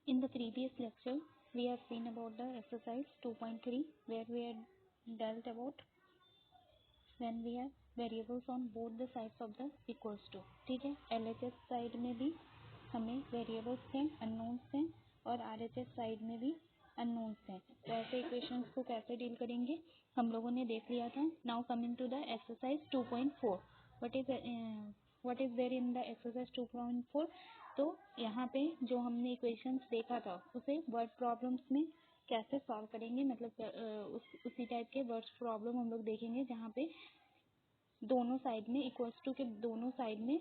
In the previous lecture, we have seen about the exercise 2.3 where we had dealt about when we have variables on both the sides of the equals to. ठीक है, LHS side में भी हमें variables थे, unknowns थे, और RHS side में भी अननोन्स थे. तो ऐसे इक्वेशंस को कैसे डील करेंगे हम लोगों ने देख लिया था. Now coming to the exercise 2.4. What is there in the exercise 2.4. तो यहाँ पे जो हमने इक्वेशंस देखा था उसे वर्ड प्रॉब्लम्स में कैसे सॉल्व करेंगे, मतलब उसी टाइप के वर्ड प्रॉब्लम हम लोग देखेंगे जहाँ पे दोनों साइड में इक्वल्स टू के दोनों साइड में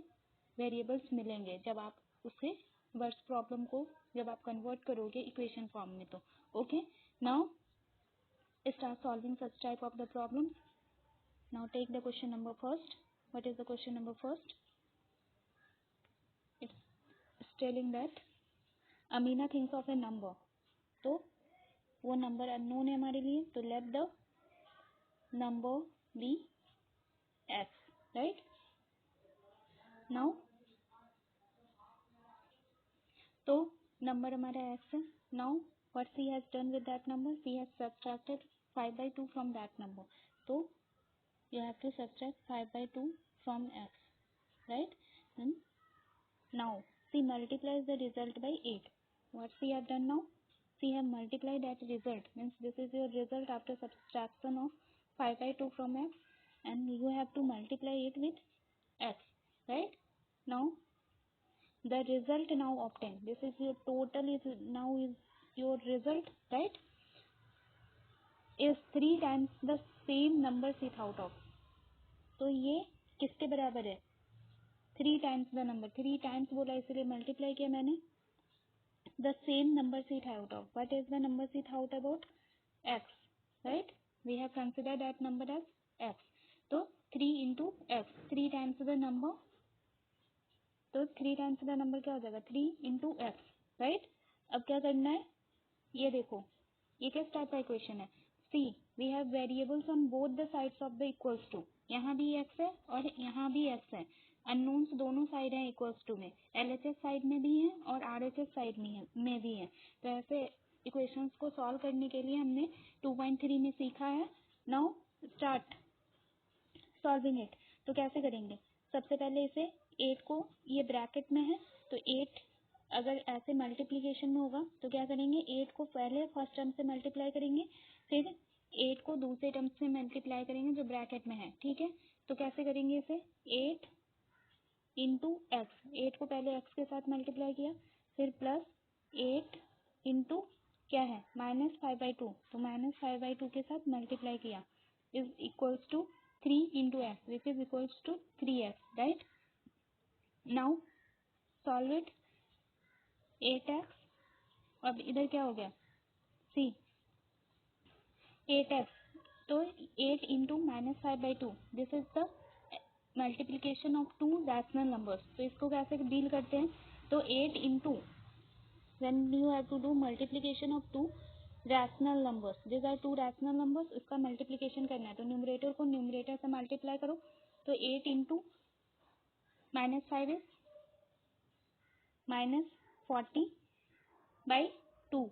वेरिएबल्स मिलेंगे. जब आप उसे वर्ड प्रॉब्लम को जब आप कन्वर्ट करोगे इक्वेशन फॉर्म में तो okay. Now start solving such type of the problem. Now take the question number first. What is the question number first? It's telling that Amina thinks of a number. तो वो number unknown है हमारे लिए, तो let the number be x. Right now तो number हमारा x है. Now what she has done with that number? She has subtracted 5/2 from that number. तो you have to subtract 5/2 from x, right? And now she multiplies the result by 8. What she have done now? She have multiplied that result, means this is your result after subtraction of 5/2 from x, and you have to multiply it with x, right? Now the result now obtained, this is your total, is now is your result, right? Is 3 times the same number she thought of. तो ये किसके बराबर है? 3 times the number. 3 times बोला इसलिए multiply किया मैंने. The same number she thought of. What is the number she thought about? X, right? We have consider that number as x. तो 3 into x, 3 times the number. तो 3 times the number क्या हो जाएगा? 3 into x, right? अब क्या करना है ये देखो, ये किस टाइप का इक्वेशन है? See we have variables on both the sides of the equals to. यहाँ भी एक्स है और यहाँ भी एक्स है. अननोन्स दोनों साइड हैं इक्वल्स टू में. एलएचएस साइड में भी है और आरएचएस साइड में भी है. तो ऐसे इक्वेशंस को सॉल्व करने के लिए हमने 2.3 में सीखा है. Now start solving it. तो कैसे करेंगे? सबसे पहले इसे 8 को, ये ब्रैकेट में है तो 8 अगर ऐसे मल्टीप्लिकेशन में होगा तो क्या करेंगे? 8 को पहले फर्स्ट टर्म से मल्टीप्लाई करेंगे, फिर 8 को दूसरे टर्म से मल्टीप्लाई करेंगे जो ब्रैकेट में है. ठीक है, तो कैसे करेंगे इसे? 8 इंटू एक्स. 8 को पहले एक्स के साथ मल्टीप्लाई किया, फिर प्लस 8 इंटू क्या है? -5/2. तो -5/2 के साथ मल्टीप्लाई किया is equals to 3 into x which is equals to 3x, right? Now solve it. 8x. अब इधर क्या हो गया? सी 8x. तो 8 into -5/2 this is the multiplication of 2 rational numbers. तो इसको कैसे डील करते हैं? तो 8 into when you have to do multiplication of 2 rational numbers, these are 2 rational numbers, इसका मल्टीप्लीकेशन करना है तो न्यूमरेटर को न्यूमरेटर से मल्टीप्लाई करो. तो 8 into -5 is -40/2,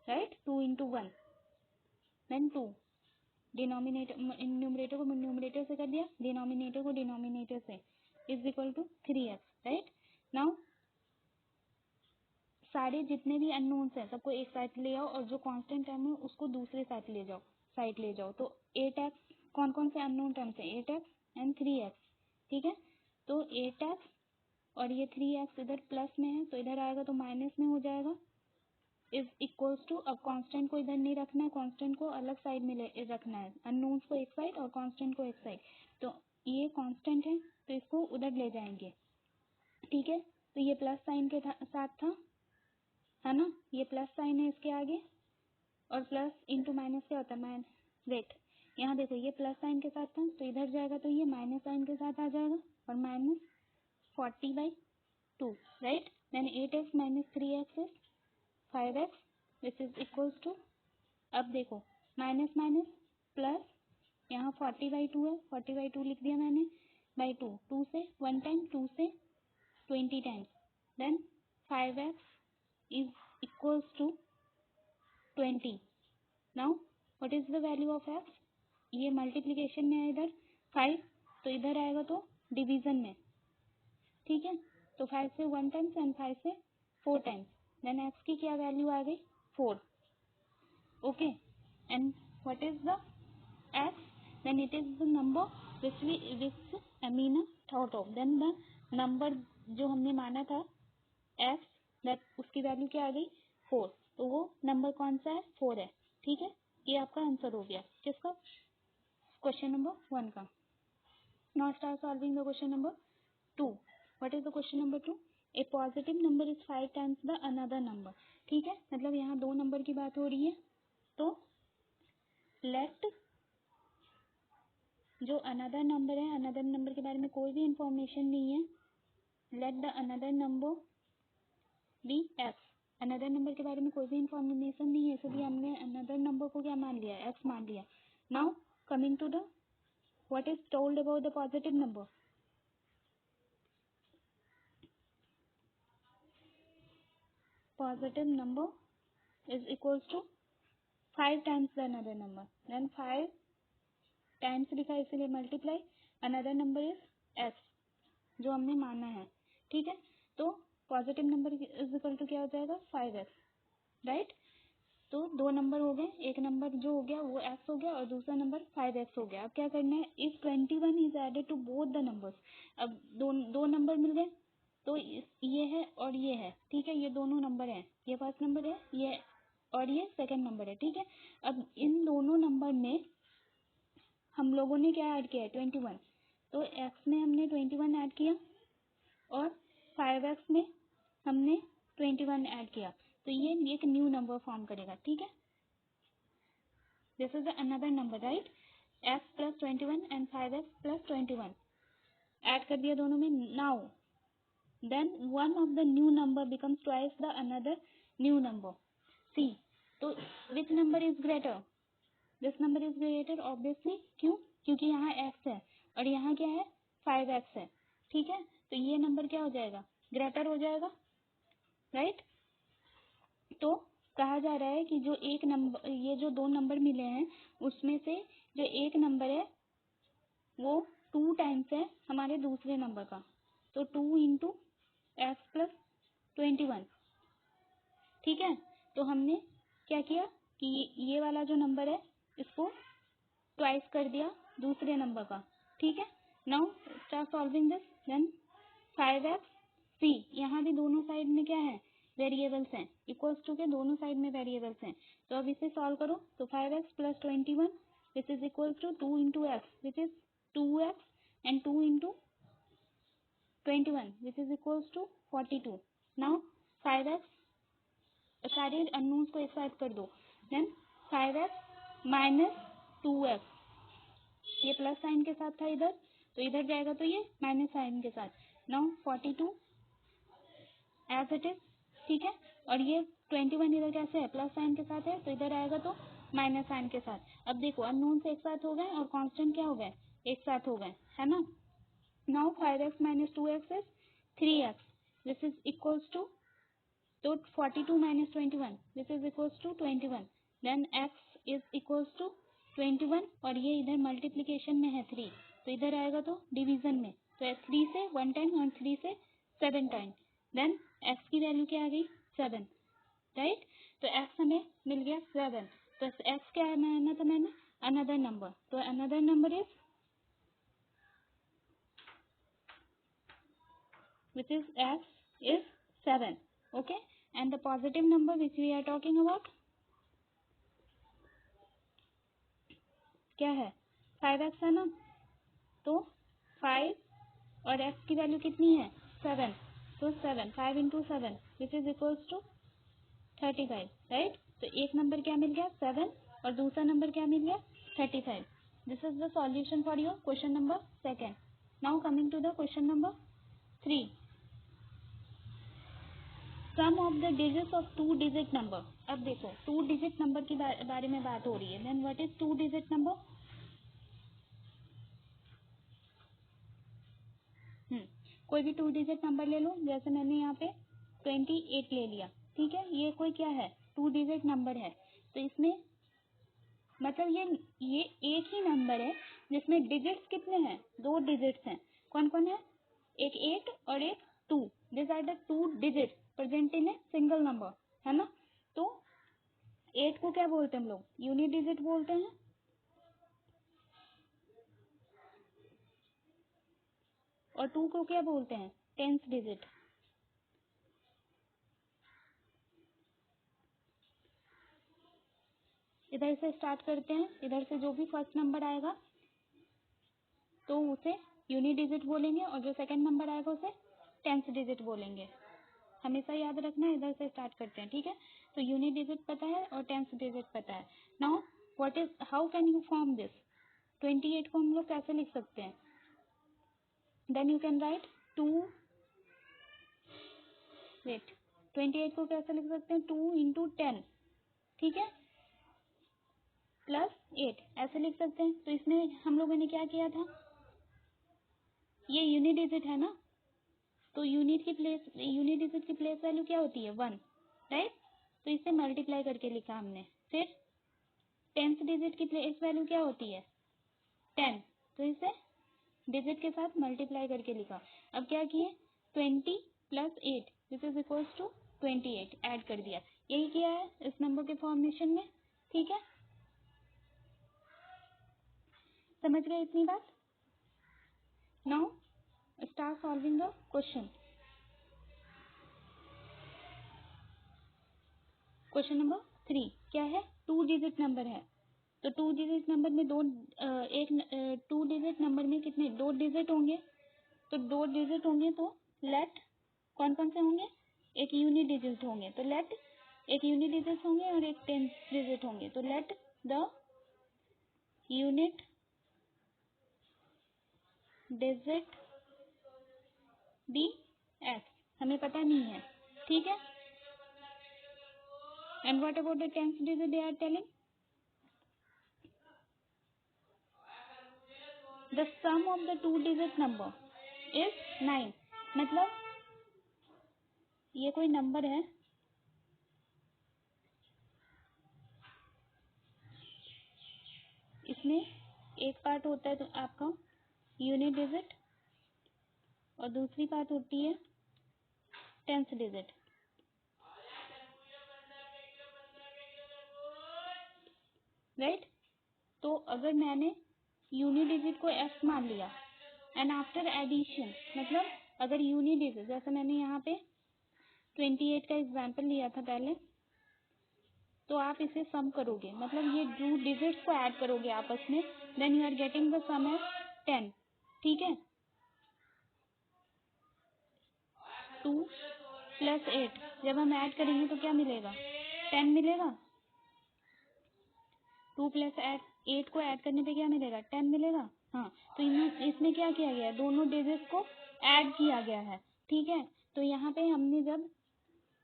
right? 2 into 1 then 2. Denominator numerator को न्यूमरेटर से कर दिया, डिनोमिनेटर को डिनोमिनेटर से is equal to 3x, right? Now सारे जितने भी अननोन्स हैं सबको एक साइड ले आओ और जो कांस्टेंट टर्म है उसको दूसरे साइड ले जाओ. तो 8x कौन कौन से अननोन टर्म्स है? 8x and 3x. ठीक है, तो 8x और ये 3x इधर प्लस में है तो इधर आएगा तो माइनस में हो जाएगा इज इक्वल्स टू. अब कांस्टेंट को इधर नहीं रखना है, कांस्टेंट को अलग साइड में रखना है. अननोन्स को एक साइड और कांस्टेंट को एक साइड. तो ये कांस्टेंट है तो इसको उधर ले जाएंगे. ठीक है, तो ये प्लस साइन के साथ था, है ना? ये प्लस साइन है इसके आगे, और प्लस इंटू माइनस क्या होता है? वेट, यहाँ देखो ये प्लस साइन के साथ था तो इधर जाएगा तो ये माइनस साइन के साथ आ जाएगा और -40/2, right? Then 8x minus 3x is 5x which is equals to. अब देखो माइनस माइनस प्लस, यहाँ 40/2 है, 40/2 लिख दिया मैंने, बाई 2. 2 से 1 टाइम, 2 से 20 times, then 5x is equals to 20. Now what is the value of x? ये मल्टीप्लीकेशन में है इधर 5, तो इधर आएगा तो डिवीजन में, ठीक है। तो 5 से 1 टाइम्स एंड 5 से 4 टाइम्स, देन एक्स की क्या वैल्यू आ गई 4. Okay, and what is the x? Then it is the number which Amina thought of. Then the number जो हमने माना था एक्स, दैट उसकी वैल्यू क्या आ गई 4. तो वो नंबर कौन सा है 4 है, ठीक है। ये आपका आंसर हो गया किसका? क्वेश्चन नंबर 1 का. Now start solving the question number 2. What is the question number 2? A positive number is 5 times the another number. ठीक है, मतलब यहाँ दो नंबर की बात हो रही है. तो लेट जो अनदर नंबर है, अनदर नंबर के बारे में कोई भी इंफॉर्मेशन नहीं है, let the another number be x. Another number के बारे में कोई भी इंफॉर्मेशन नहीं है, इसलिए हमने अनदर नंबर को क्या मान लिया, एक्स मान लिया. Now coming to the what is told about the positive number. Positive number is equals to 5 times the another number. Then 5 times लिखा है इसलिए multiply another number is x जो हमने माना है, ठीक है. तो positive number is equal to क्या हो जाएगा 5x, राइट. तो दो नंबर हो गए, एक नंबर जो हो गया वो x हो गया और दूसरा नंबर 5x हो गया. अब क्या करना है, if 21 is added to both the numbers. अब दो नंबर मिल गए, तो ये है और ये है, ठीक है. ये दोनों नंबर हैं, ये फर्स्ट नंबर है ये और ये सेकंड नंबर है, ठीक है. अब इन दोनों नंबर में हम लोगों ने क्या ऐड किया है 21. तो x में हमने 21 ऐड किया और 5x में हमने 21 ऐड किया, तो ये एक न्यू नंबर फॉर्म करेगा, ठीक है. This is another number, right. x plus 21 and 5x plus 21 add कर दिया दोनों में. Now then one of the new number becomes twice the another new number. See, तो which number is greater? This number is greater obviously. क्यों? क्योंकि यहाँ x है और यहाँ क्या है 5x है, ठीक है. तो ये नंबर क्या हो जाएगा, ग्रेटर हो जाएगा, राइट. तो कहा जा रहा है कि जो एक नंबर, ये जो दो नंबर मिले हैं उसमें से जो एक नंबर है वो 2 टाइम्स है हमारे दूसरे नंबर का. तो 2 इंटू एक्स प्लस 21, ठीक है. तो हमने क्या किया कि ये वाला जो नंबर है इसको ट्वाइस कर दिया दूसरे नंबर का, ठीक है. Now start solving this. Then 5x see, यहाँ भी दोनों साइड में क्या है वेरिएबल्स हैं, इक्वल्स टू के दोनों साइड में वेरिएबल्स हैं. तो अब इसे सॉल्व करो. तो 5x plus 21 this is equals to 2 into x which is 2x and 2 into 21 which is equals to 42. Now 5x, सारे अननोन्स को एक साथ कर दो. देन 5x माइनस 2x, ये प्लस साइन के साथ था इधर, तो इधर जाएगा तो ये माइनस साइन के साथ. नाउ 42 एज इट इज, ठीक है. और ये 21 इधर कैसे है प्लस साइन के साथ है, तो इधर आएगा तो माइनस साइन के साथ. अब देखो अननोन्स एक साथ हो गए और कांस्टेंट क्या हो गए एक साथ हो गए, है ना. Now 5x minus 2x is 3x. This is equals to, तो 42 minus 21 this is equals to 21. Then x is equals to 21 और ये इधर मल्टीप्लिकेशन में है 3, तो इधर आएगा तो डिवीजन में. तो 3 से 1 टाइम और 3 से 7 टाइम. देन x की वैल्यू क्या आ गई 7, राइट. तो x हमें मिल गया 7. तो x क्या माना था मैंने अनदर नंबर, तो another number is which is x is 7. Okay, and the positive number which we are talking about क्या है 5x है ना. तो 5 और x की वैल्यू कितनी है 7, तो 7 5 into 7 which is equals to 35, right. तो एक नंबर क्या मिल गया 7 और दूसरा नंबर क्या मिल गया 35. This is the solution for your question number 2. Now coming to the question number 3. Sum of the digits of 2 digit number. अब देखो 2 डिजिट नंबर की बारे में बात हो रही है. Then what is 2 digit number. कोई भी 2 डिजिट नंबर ले लो, जैसे मैंने यहाँ पे 28 ले लिया, ठीक है, ये कोई क्या है, 2 डिजिट नंबर है। तो इसमें मतलब ये एक ही नंबर है जिसमें डिजिट्स कितने हैं, 2 डिजिट्स हैं। कौन कौन है, एक 8 और एक 2। This are the 2 digit present in a single number, है ना। तो 8 को क्या बोलते हैं हम लोग, यूनिट डिजिट बोलते हैं, और 2 को क्या बोलते हैं, टेंथ डिजिट। इधर से स्टार्ट करते हैं, इधर से जो भी फर्स्ट नंबर आएगा तो उसे यूनिट डिजिट बोलेंगे, और जो सेकंड नंबर आएगा उसे टेंथ डिजिट बोलेंगे। हमेशा याद रखना, इधर से स्टार्ट करते हैं, ठीक है। तो यूनिट डिजिट पता है और टेंथ डिजिट पता है। Now what is, how can you form this, 28 को हम लोग कैसे लिख सकते हैं, then you can write 2, wait, 28 को कैसे लिख सकते हैं, 2 इंटू 10, ठीक है, प्लस 8 ऐसे लिख सकते हैं। तो इसमें हम लोगों ने क्या किया था, ये यूनिट डिजिट है ना, तो यूनिट डिजिट की प्लेस वैल्यू क्या होती है, 1, राइट। तो इससे मल्टीप्लाई करके लिखा हमने। फिर टेंथ डिजिट की प्लेस वैल्यू क्या होती है, 10, तो इसे डिजिट के साथ मल्टीप्लाई करके लिखा। अब क्या किए, 20 plus 8 this is equals to 28 add कर दिया। यही किया है इस नंबर के फॉर्मेशन में, ठीक है। समझ गए इतनी बात। Now start solving the question. Question number 3 क्या है, 2 डिजिट नंबर है। तो 2 डिजिट नंबर में 2 डिजिट नंबर में कितने, 2 डिजिट होंगे। तो 2 डिजिट होंगे तो लेट कौन कौन से होंगे, एक यूनिट डिजिट होंगे, तो लेट एक यूनिट डिजिट होंगे और एक टेंथ डिजिट होंगे। तो let the unit digit be x, हमें पता नहीं है, ठीक है। And what about the tenth digit, they are telling the sum of the 2 digit number is 9। मतलब ये कोई नंबर है, इसमें एक पार्ट होता है तो आपका यूनिट डिजिट और दूसरी पार्ट होती है टेंथ डिजिट, राइट। तो अगर मैंने यूनिट डिजिट को एक्स मान लिया एंड आफ्टर एडिशन, मतलब अगर यूनिट डिजिट, जैसे मैंने यहाँ पे 28 का एग्जाम्पल लिया था पहले, तो आप इसे सम करोगे, मतलब ये 2 डिजिट्स को ऐड करोगे आपस में, then you are getting the sum as 10, ठीक है। 2 प्लस 8 जब हम ऐड करेंगे तो क्या मिलेगा, 10 मिलेगा। 2 प्लस 8 को ऐड करने पे क्या मिलेगा, 10 मिलेगा। हाँ, तो इसमें क्या किया गया है, दोनों डिजिट को ऐड किया गया है, ठीक है। तो यहाँ पे हमने जब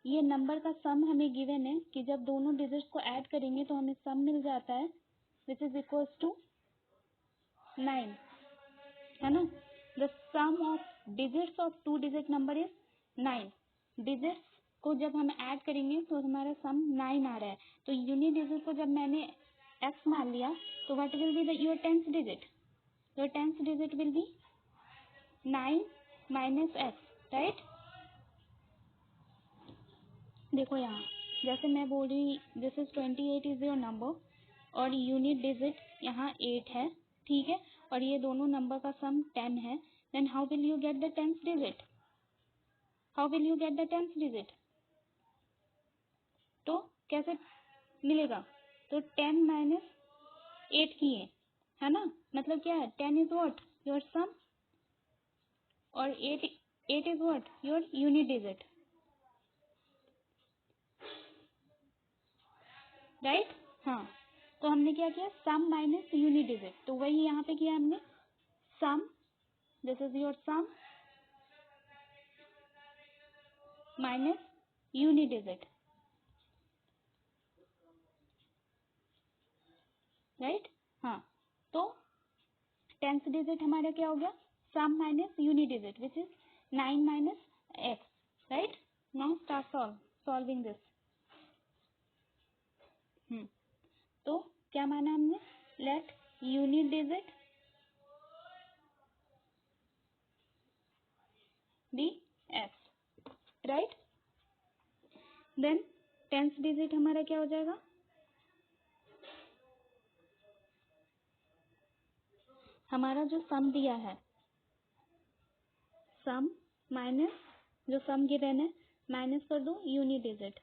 ये नंबर का सम हमें गिवन है कि जब दोनों डिजिट्स को ऐड करेंगे तो हमें सम मिल जाता है विच इज इक्वल्स टू 9, है ना। The sum of digits of 2 digit number is 9। Digits को जब हम ऐड करेंगे तो हमारा सम 9 आ रहा है। तो यूनिट डिजिट को जब मैंने एक्स मान लिया तो what will be the your tenth digit, your tenth digit will be 9 minus x, right. देखो यहाँ जैसे मैं बोल रही, this is 28 is your number और यूनिट डिजिट यहाँ 8 है, ठीक है, और ये दोनों नंबर का सम 10 है। Then how will you get the tenth digit, how will you get the tenth digit, तो कैसे मिलेगा, तो 10 माइनस 8 किए, है ना, मतलब क्या है, 10 इज व्हाट योर सम और 8 is what your unit digit, right. हाँ, तो हमने क्या किया, सम माइनस यूनिट डिजिट, तो वही यहाँ पे किया हमने, sum, this is your sum minus unit digit, right. हाँ, तो टेंथ डिजिट हमारा क्या हो गया, sum minus unit digit which is 9 minus x, right. Now start solve. Solving this. तो क्या माना हमने, let unit digit be x, right. Then tenth digit हमारा क्या हो जाएगा, हमारा जो सम दिया है, सम माइनस जो सम गिवन है माइनस कर दो unit digit,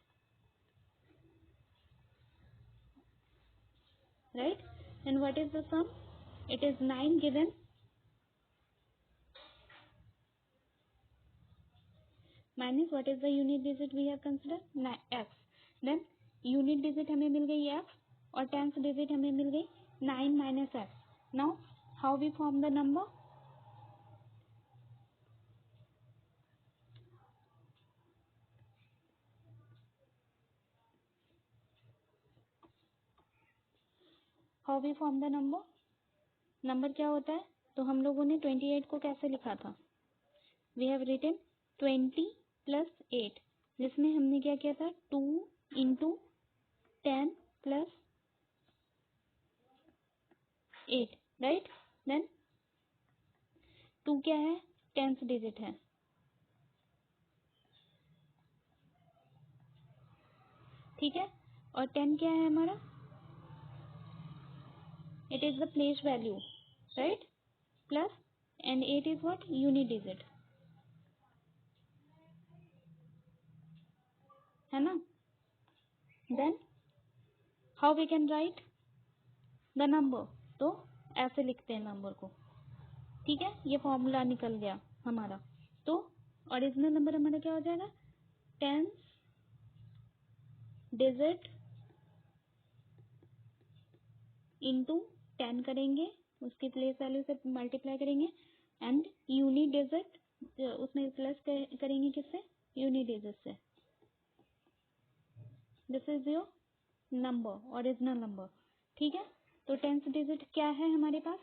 right. And what is the sum, it is 9 given minus what is the unit digit we have consider x. Then unit digit हमें मिल गई एक्स और टेंथ डिजिट हमें मिल गई 9 minus x. Now how we form the number, how we form the number, number क्या होता है। तो हम लोगों ने 28 को कैसे लिखा था, वी हैव रिटन 20 प्लस 8, जिसमें हमने क्या किया था 2 इंटू 10 प्लस 8, राइट। देन 2 क्या है, 10th डिजिट है, ठीक है। और 10 क्या है हमारा, it is the place value, right, plus and 8 is what, unit digit, है ना। Then how we can write the number, तो ऐसे लिखते हैं नंबर को, ठीक है। ये फॉर्मूला निकल गया हमारा। तो ओरिजिनल नंबर हमारा क्या हो जाएगा, 10 डिजिट इंटू 10 करेंगे, उसकी प्लेस वैल्यू से मल्टीप्लाई करेंगे, एंड यूनिट डिजिट उसमें प्लस करेंगे किससे, यूनिट डिजिट से। This is your number, original number, ठीक है। तो 10th डिजिट क्या है हमारे पास,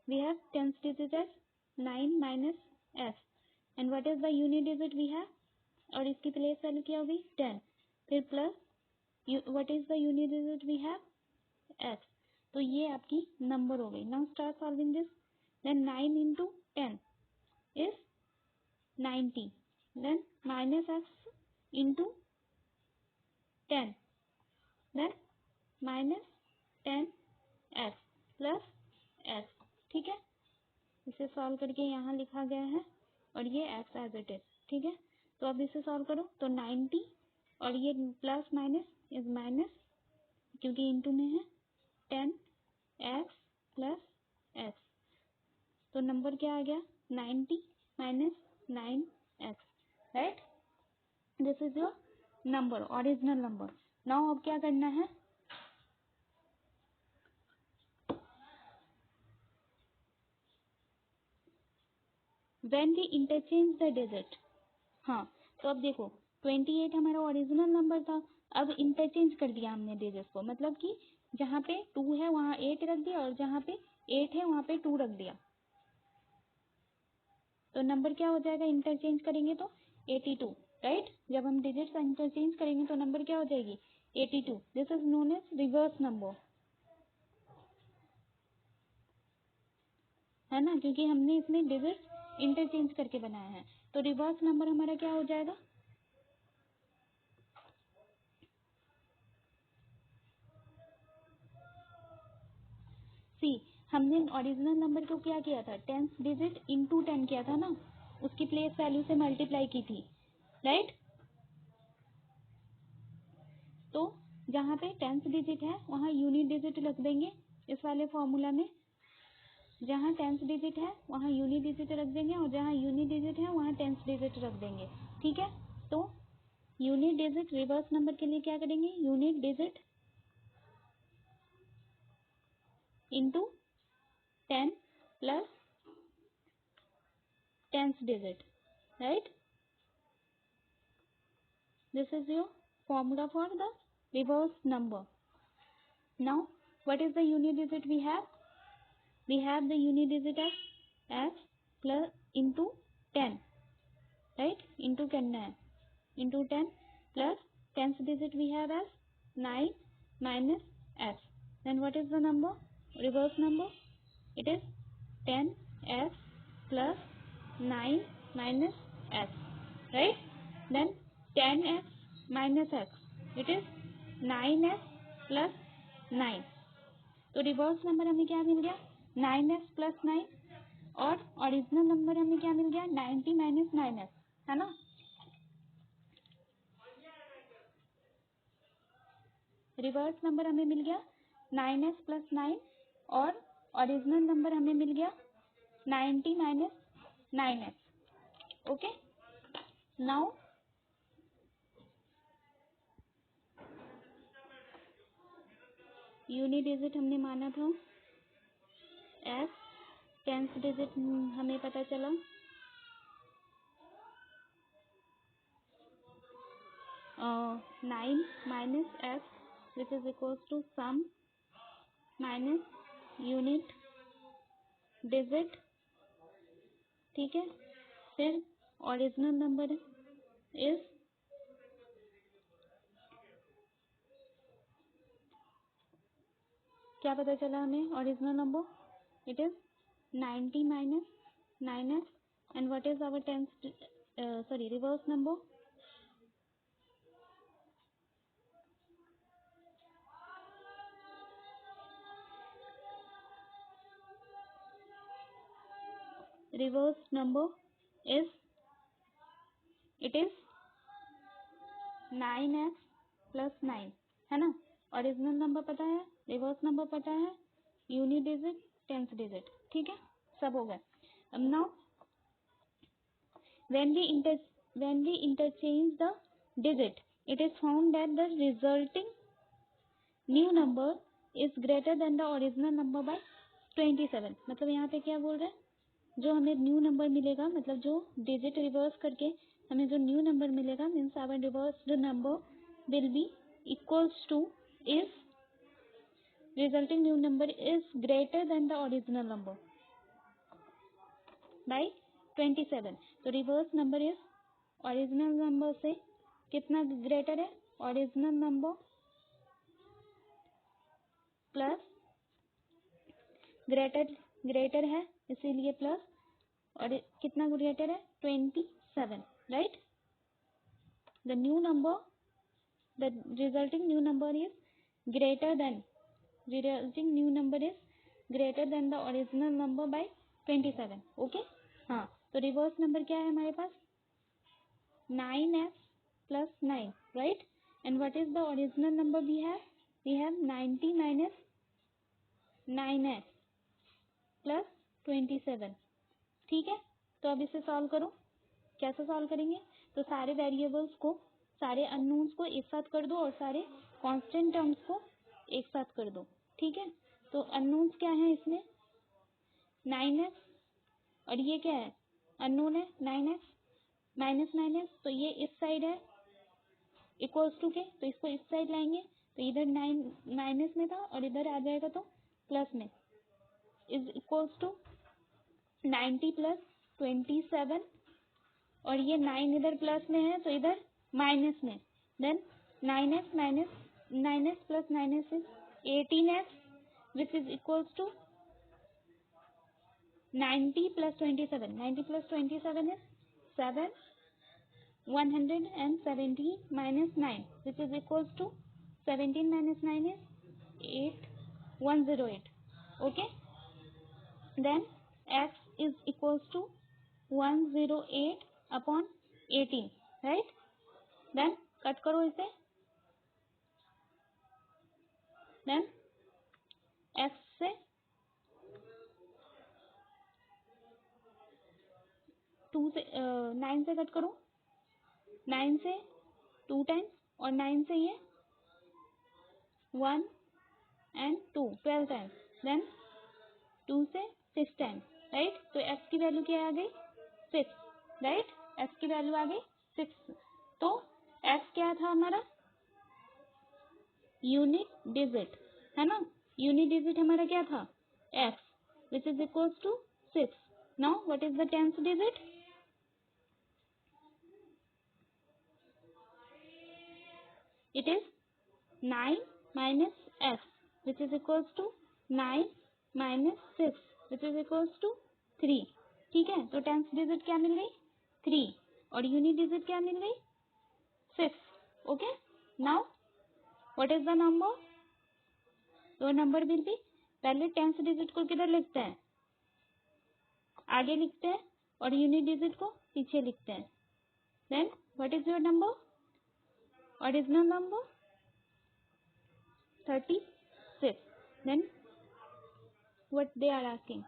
we have 10th digit as 9 minus x, and what is the unit digit we have, और इसकी प्लेस वैल्यू क्या होगी 10, फिर plus what is the unit digit we have x. तो ये आपकी नंबर हो गई। Now start solving this, then 9 into 10 is 90, then minus x into 10, then minus 10 x plus x, ठीक है। इसे सॉल्व करके यहाँ लिखा गया है और ये एक्स एज इट इज, ठीक है। तो अब इसे सॉल्व करो तो 90 और ये प्लस माइनस इज माइनस, क्योंकि इंटू में है 10 एक्स प्लस एक्स, तो नंबर क्या आ गया 90 minus 9 x, right. This is your number, original number. Now अब क्या करना है, when we interchange the digit, हाँ। तो अब देखो 28 हमारा ओरिजिनल नंबर था, अब इंटरचेंज कर दिया हमने डिजिट को, मतलब कि जहाँ पे 2 है वहाँ 8 रख दिया और जहाँ पे 8 है वहाँ पे 2 रख दिया, तो नंबर क्या हो जाएगा, इंटरचेंज करेंगे तो 82, राइट। जब हम डिजिट इंटरचेंज करेंगे तो नंबर क्या हो जाएगी 82। This is known as reverse number, है ना, क्योंकि हमने इसमें डिजिट इंटरचेंज करके बनाया है। तो रिवर्स नंबर हमारा क्या हो जाएगा, सी हमने ओरिजिनल नंबर को क्या किया था, 10th डिजिट इंटू 10 किया था ना, उसकी प्लेस वैल्यू से मल्टीप्लाई की थी, राइट। तो जहाँ पे 10th डिजिट है वहाँ यूनिट डिजिट रख देंगे इस वाले फॉर्मूला में, जहाँ 10th डिजिट है वहाँ यूनिट डिजिट रख देंगे और जहाँ यूनिट डिजिट है वहाँ 10th डिजिट रख देंगे, ठीक है। तो यूनिट डिजिट रिवर्स नंबर के लिए क्या करेंगे, unit digit into 10 plus 10th digit, right? This is your formula for the reverse number. Now what is the unit digit we have, we have the unit digit as x plus into 10, right, into करना है, into 10 plus 10th digit we have as 9 minus s. Then what is the number? Reverse number. It is 10s plus 9 minus s. Right? Then 10s minus s. It is 9s plus 9. तो reverse number हमें क्या मिल गया? 9s plus 9 और original number हमें क्या मिल गया? 90 minus 9s, है ना? रिवर्स नंबर हमें मिल गया 9s plus 9 और ओरिजिनल नंबर हमें मिल गया 90 minus 9s. Okay, now unit digit हमने माना था s, 10th डिजिट हमें पता चला 9 minus s which is equals to sum minus unit digit. ठीक है, फिर ओरिजिनल नंबर इज क्या पता चला हमें? Original number it is 90 minus 9s and what is our 10th reverse number? Reverse number is it is 9s plus 9, है ना? Original number पता है, रिवर्स नंबर पता है, यूनिट डिजिट, 10th डिजिट. ठीक है, सब हो गया. अब now when we interchange the digit, it is found that the resulting new number is greater than the original number by 27. मतलब यहाँ पे क्या बोल रहे हैं? जो हमें न्यू नंबर मिलेगा, मतलब जो डिजिट रिवर्स करके हमें जो न्यू नंबर मिलेगा means our reversed number will be equals to if resulting new number is greater than the original number by 27. तो reverse number is original number से कितना ग्रेटर है? ओरिजिनल नंबर प्लस ग्रेटर है इसीलिए plus, और कितना greater है? 27. Right, the new number, the resulting new number is greater than, resulting new number is greater than the original number by 27. Okay, हाँ, तो रिवर्स नंबर क्या है हमारे पास? 9s plus 9, right? And what is the original number we have? We have 90 minus 9s plus 27. ठीक है, तो अब इसे सॉल्व करो. कैसे सॉल्व करेंगे? तो सारे वेरिएबल्स को, सारे अननोन्स को एक साथ कर दो और सारे कांस्टेंट टर्म्स को एक साथ कर दो. ठीक है, तो अननोन्स क्या है इसमें? 9s और ये क्या है? अननोन है 9s माइनस 9s. तो ये इस साइड है इक्वल्स टू के, तो इसको इस साइड लाएंगे तो इधर 9 माइनस में था और इधर आ जाएगा तो प्लस में, इज इक्वल्स टू 90 प्लस 27 और ये 9 इधर प्लस में है तो इधर माइनस में. Then 9s minus 9s plus 9s is 18s which is equals to 90 plus 27. 90 plus 27 is 7. 117 minus 9 which is equals to 17 minus 9 is 8. 108. Okay, then x is equals to 108 upon 18. right? Then cut करो इसे. then x से 2 से 9 से cut करो. 9 से 2 times और 9 से ये 1 and 2 12 टाइम्स. देन 2 से 6 टाइम्स. राइट, तो x की वैल्यू क्या आ गई? 6. राइट, x की वैल्यू आ गई 6. तो x क्या था हमारा? यूनिट डिजिट, है ना? यूनिट डिजिट हमारा क्या था? x which is equals to 6. Now what is the 10th digit? it is 9 minus s which is equals to 9 minus 6 which is equals to 3. ठीक है, तो टेंथ डिजिट क्या मिल गई 3 और यूनिट डिजिट क्या मिल गई 6. Okay, now what is the number? तो number will B, पहले टेंथ डिजिट को किधर लिखते हैं आगे लिखते हैं और यूनिट डिजिट को पीछे लिखते हैं. Then what is your number? Original number 36. Then what they are asking,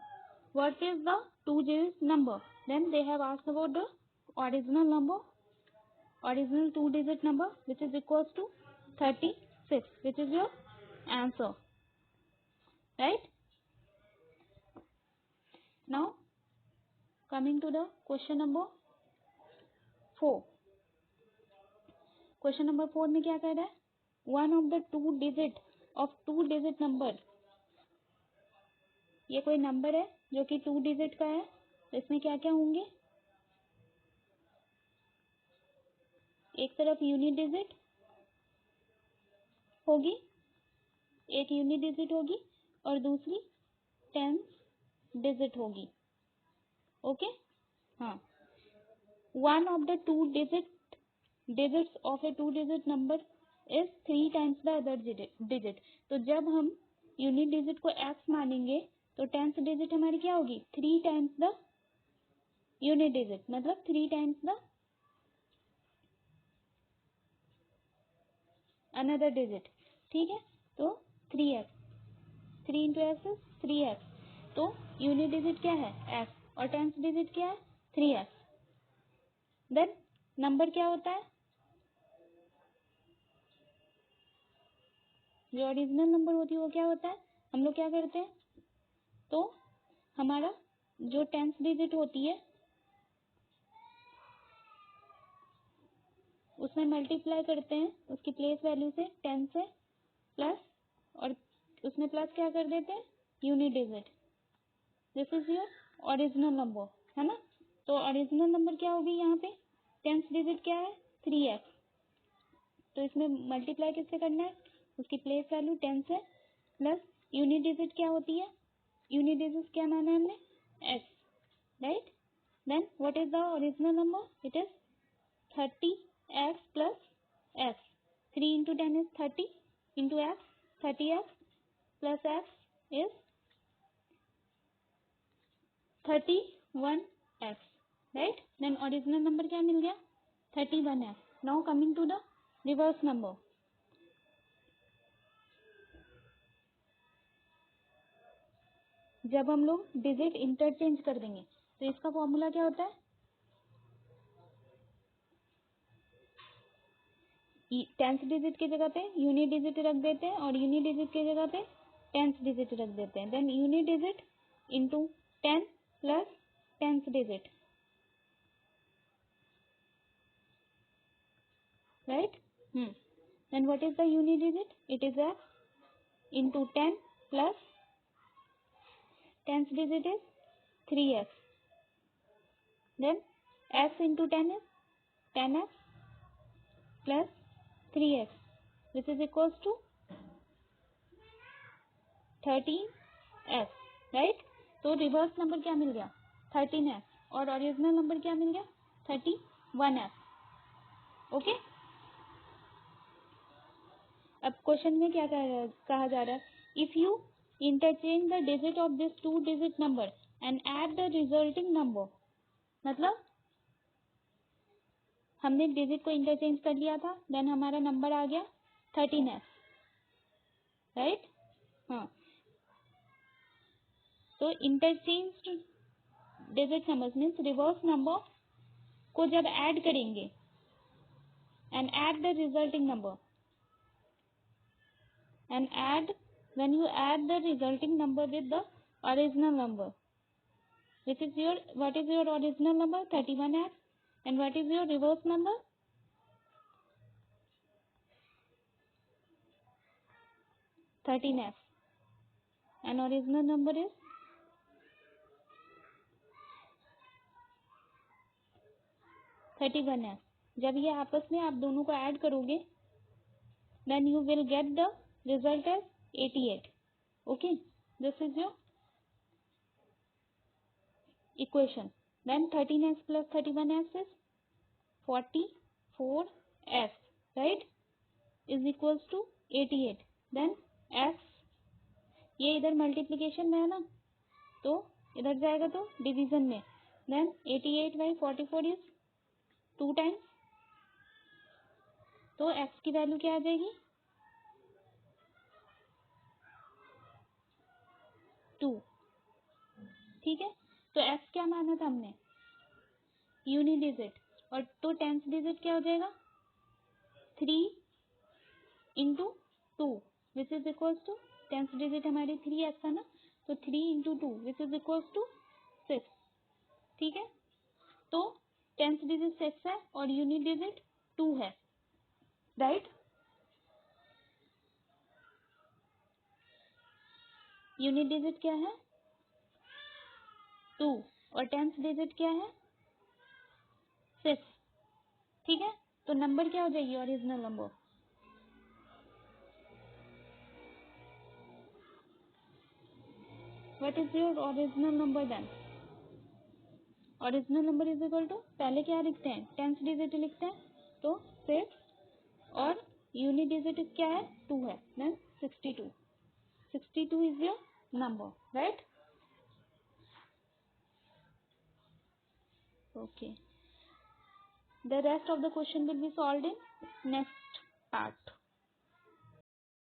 what is the 2-digit number? Then they have asked about the original number, original 2-digit number which is equals to 36, which is your answer, right? Now coming to the question number 4. Question number 4 में क्या कह रहा है? One of the 2-digit number. ये कोई number है जो कि 2 डिजिट का है, तो इसमें क्या क्या होंगे? एक तरफ यूनिट डिजिट होगी, एक यूनिट डिजिट होगी और दूसरी टेंथ डिजिट होगी. ओके, हाँ. One of the 2 digits of a 2-digit number is 3 times the other digit. तो जब हम यूनिट डिजिट को x मानेंगे तो टेंथ डिजिट हमारी क्या होगी 3 times द यूनिट डिजिट, मतलब 3 times द अनदर डिजिट. ठीक है, तो 3x, 3 into x is 3x. तो यूनिट डिजिट क्या है x और टेंथ डिजिट क्या है 3x. देन नंबर क्या होता है? जो ओरिजिनल नंबर होती है वो क्या होता है? हम लोग क्या करते हैं, तो हमारा जो टेंथ डिजिट होती है उसमें मल्टीप्लाई करते हैं उसकी प्लेस वैल्यू से 10 से प्लस, और उसमें प्लस क्या कर देते हैं unit digit. This is your original number, है ना. तो ओरिजिनल नंबर क्या होगी यहाँ पे? टेंथ डिजिट क्या है 3x, तो इसमें मल्टीप्लाई किससे करना है? उसकी प्लेस वैल्यू 10 से प्लस यूनिट डिजिट क्या होती है? यूनिट डिजिट क्या माना है हमने x, राइट. Then what is the original number? It is 30x plus x. 3 into 10 is 30 into x, 30x plus x is 31x, right. Then original number क्या मिल गया 31x. Now coming to the reverse number. जब हम लोग digit interchange कर देंगे तो इसका फॉर्मूला क्या होता है? टेंथ डिजिट की जगह पे यूनिट डिजिट रख देते हैं और यूनिट डिजिट की जगह पे टेंथ डिजिट रख देते हैं. Then unit digit into 10 plus tenth digit, right. Then what is the unit digit? It is x into 10 plus tenth digit is 3x. Then x into 10 is 10x plus 3x which is equals to 13x, right. तो reverse number क्या मिल गया 13x और original number क्या मिल गया 31x. Okay, अब question में क्या कहा जा रहा है? If you interchange the digit of this 2-digit number and add the resulting number, मतलब हमने डिजिट को इंटरचेंज कर लिया था, देन हमारा नंबर आ गया 13x, राइट. हाँ, तो interchange digit number means reverse number को जब ऐड करेंगे and add the resulting number and add when you add the resulting number with the original number which is your, what is your original number 31x and what is your reverse number 13x and original number is 31x. जब ये आपस में आप दोनों को add करोगे then you will get the result as 88. Okay, this is your equation. Then 13s plus 31s is 44s, right, is equals to 88. Then s, ये इधर मल्टीप्लीकेशन में है ना, तो इधर जाएगा तो डिवीजन में. देन 88 बाई 44 इज 2 टाइम्स, तो x की वैल्यू क्या आ जाएगी 2. ठीक है, तो x क्या माना था हमने यूनि डिजिट, और तो टेंथ डिजिट क्या हो जाएगा 3 into 2 which is equals to, tenth digit हमारी 3x है ना, तो 3 into 2 which is equals to 6. ठीक है, तो टेंथ डिजिट 6 है और यूनिट डिजिट 2 है, राइट. यूनिट डिजिट क्या है 2 और टेंथ डिजिट क्या है 6. ठीक है, तो नंबर क्या हो जाएगी original number, what is your original number then. Original number is equal to, पहले क्या लिखते हैं टेंथ डिजिट लिखते हैं, तो 6 और यूनिट डिजिट क्या है 2 है, then 62. 62 is your number, right? Okay. The rest of the question will be solved in next part.